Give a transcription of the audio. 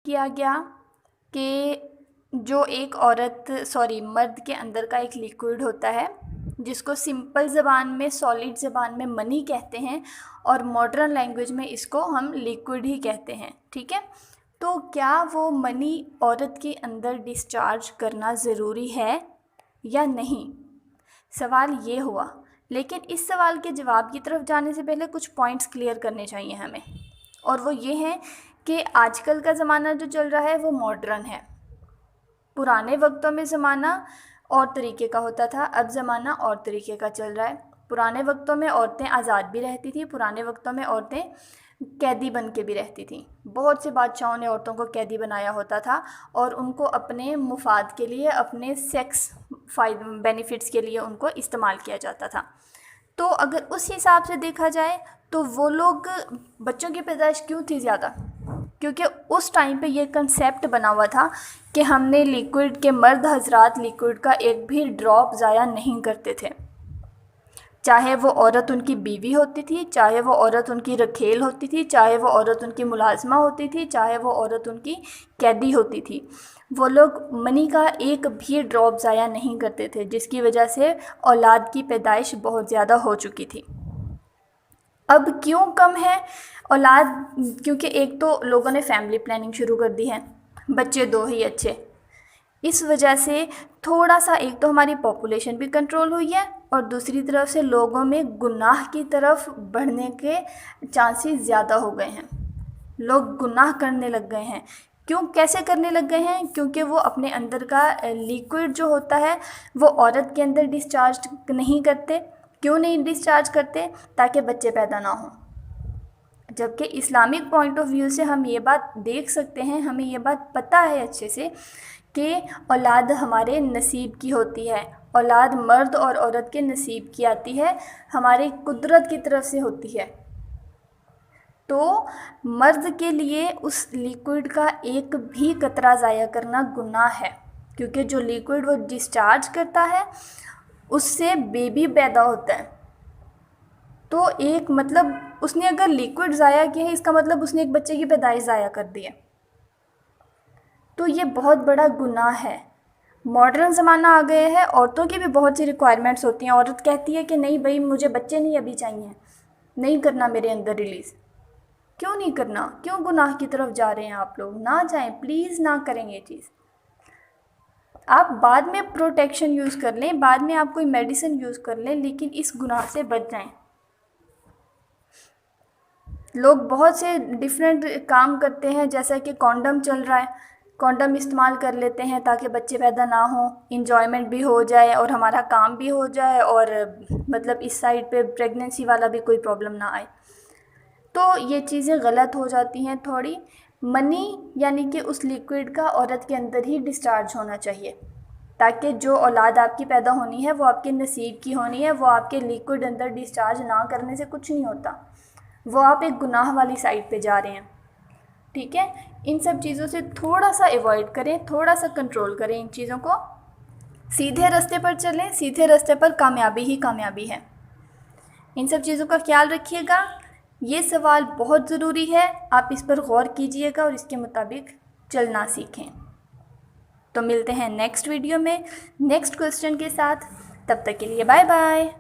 किया गया कि जो एक मर्द के अंदर का एक लिक्विड होता है जिसको सिंपल ज़बान में, सॉलिड ज़बान में मनी कहते हैं और मॉडर्न लैंग्वेज में इसको हम लिक्विड ही कहते हैं, ठीक है। तो क्या वो मनी औरत के अंदर डिस्चार्ज करना ज़रूरी है या नहीं, सवाल ये हुआ। लेकिन इस सवाल के जवाब की तरफ जाने से पहले कुछ पॉइंट्स क्लियर करने चाहिए हमें, और वो ये हैं कि आजकल का ज़माना जो चल रहा है वो मॉडर्न है। पुराने वक्तों में ज़माना और तरीके का होता था, अब ज़माना और तरीके का चल रहा है। पुराने वक्तों में औरतें आज़ाद भी रहती थी, पुराने वक्तों में औरतें कैदी बन के भी रहती थी। बहुत से बादशाहों ने औरतों को कैदी बनाया होता था और उनको अपने मुफाद के लिए, अपने सेक्स बेनिफिट्स के लिए उनको इस्तेमाल किया जाता था। तो अगर उस हिसाब से देखा जाए तो वो लोग, बच्चों की पैदाइश क्यों थी ज़्यादा, क्योंकि उस टाइम पे ये कंसेप्ट बना हुआ था कि हमने लिक्विड के, मर्द हजरात लिक्विड का एक भी ड्रॉप ज़ाया नहीं करते थे, चाहे वो औरत उनकी बीवी होती थी, चाहे वो औरत उनकी रखेल होती थी, चाहे वो औरत उनकी मुलाजमा होती थी, चाहे वो औरत उनकी कैदी होती थी। वो लोग मनी का एक भी ड्रॉप ज़ाया नहीं करते थे, जिसकी वजह से औलाद की पैदाइश बहुत ज़्यादा हो चुकी थी। अब क्यों कम है औलाद, क्योंकि एक तो लोगों ने फैमिली प्लानिंग शुरू कर दी है, बच्चे दो ही अच्छे। इस वजह से थोड़ा सा, एक तो हमारी पॉपुलेशन भी कंट्रोल हुई है और दूसरी तरफ से लोगों में गुनाह की तरफ बढ़ने के चांसेस ज़्यादा हो गए हैं। लोग गुनाह करने लग गए हैं। क्यों, कैसे करने लग गए हैं? क्योंकि वो अपने अंदर का लिक्विड जो होता है वो औरत के अंदर डिस्चार्ज नहीं करते। क्यों नहीं डिस्चार्ज करते? ताकि बच्चे पैदा ना हों। जबकि इस्लामिक पॉइंट ऑफ व्यू से हम ये बात देख सकते हैं, हमें ये बात पता है अच्छे से कि औलाद हमारे नसीब की होती है, औलाद मर्द और औरत के नसीब की आती है, हमारी कुदरत की तरफ से होती है। तो मर्द के लिए उस लिक्विड का एक भी कतरा ज़ाया करना गुनाह है, क्योंकि जो लिक्विड वो डिस्चार्ज करता है उससे बेबी पैदा होता है। तो एक मतलब, उसने अगर लिक्विड ज़ाया किया है, इसका मतलब उसने एक बच्चे की पैदाइश ज़ाया कर दी है। तो ये बहुत बड़ा गुनाह है। मॉडर्न ज़माना आ गया है, औरतों की भी बहुत सी रिक्वायरमेंट्स होती हैं। औरत कहती है कि नहीं भाई, मुझे बच्चे नहीं अभी चाहिए, नहीं करना मेरे अंदर रिलीज़। क्यों नहीं करना? क्यों गुनाह की तरफ जा रहे हैं आप लोग? ना जाएं प्लीज़, ना करें ये चीज़। आप बाद में प्रोटेक्शन यूज़ कर लें, बाद में आप कोई मेडिसिन यूज़ कर लें, लेकिन इस गुनाह से बच जाएं। लोग बहुत से डिफरेंट काम करते हैं, जैसा कि कॉन्डम चल रहा है, कॉन्डम इस्तेमाल कर लेते हैं ताकि बच्चे पैदा ना हो, इंजॉयमेंट भी हो जाए और हमारा काम भी हो जाए, और मतलब इस साइड पे प्रेगनेंसी वाला भी कोई प्रॉब्लम ना आए। तो ये चीज़ें गलत हो जाती हैं थोड़ी। मनी यानी कि उस लिक्विड का औरत के अंदर ही डिस्चार्ज होना चाहिए, ताकि जो औलाद आपकी पैदा होनी है वो आपके नसीब की होनी है। वो आपके लिक्विड अंदर डिस्चार्ज ना करने से कुछ नहीं होता, वो आप एक गुनाह वाली साइड पे जा रहे हैं, ठीक है। इन सब चीज़ों से थोड़ा सा अवॉइड करें, थोड़ा सा कंट्रोल करें इन चीज़ों को, सीधे रास्ते पर चलें। सीधे रास्ते पर कामयाबी ही कामयाबी है। इन सब चीज़ों का ख्याल रखिएगा। ये सवाल बहुत ज़रूरी है, आप इस पर गौर कीजिएगा और इसके मुताबिक चलना सीखें। तो मिलते हैं नेक्स्ट वीडियो में नेक्स्ट क्वेश्चन के साथ। तब तक के लिए बाय बाय।